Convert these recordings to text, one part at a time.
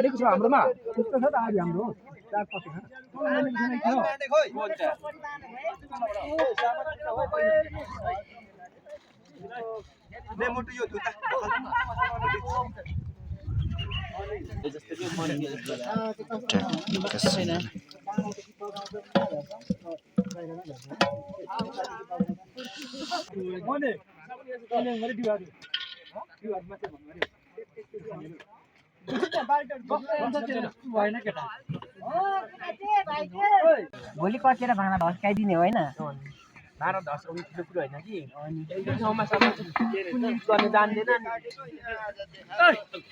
हेरेको छ हाम्रोमा त्यस्तो छ त आज हाम्रो चार पक्ष भोलि कटेर भाँडा भस्काइदिने होइन भाँडा धस्काउने ठुलो कुरो होइन कि एकदम ठाउँमा गर्ने जान्दैन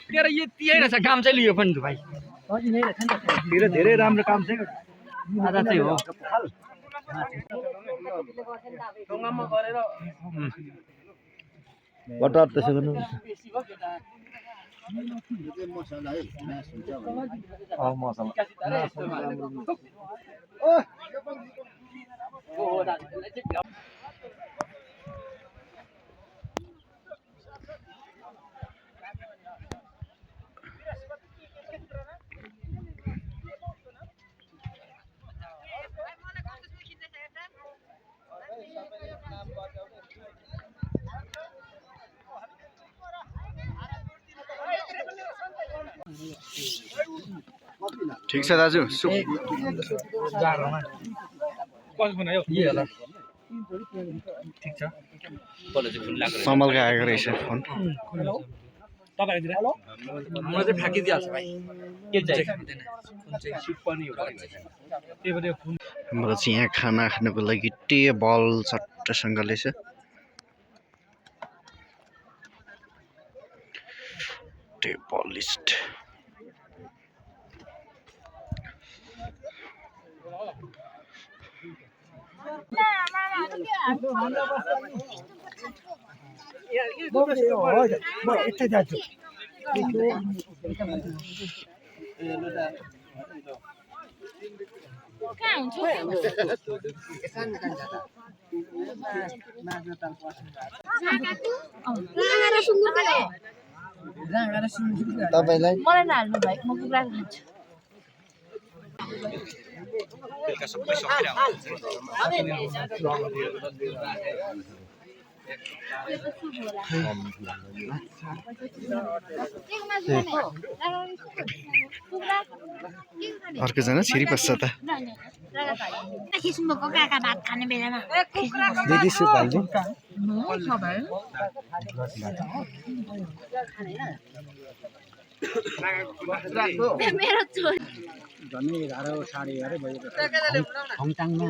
तेरो यति रहेछ काम चाहिँ लियो पनि भाइ तेरो धेरै राम्रो काम छ आज चाहिँ हो ढुङ्गामा गरेर बटर त्यसो गर्नु ठीक छ दाजु समलका आएको रहेछ फोन मलाई चाहिँ फ्याँकिदिइहाल्छ भाइ के चाहिँ हाम्रो चाहिँ यहाँ खाना खानुको लागि टेबल चट्टसँगले छ टेबल लिस्ट तपाईलाई मलाई नहाल्नु भाइ म कुखुरा खान्छु अर्कोजना छिरी पस्छ त किसिमको काका भात खाने बेलामा दिदी सुप हाल्नु मेरो छोरी झन् 11 साढे 11 बजे हङटाङमा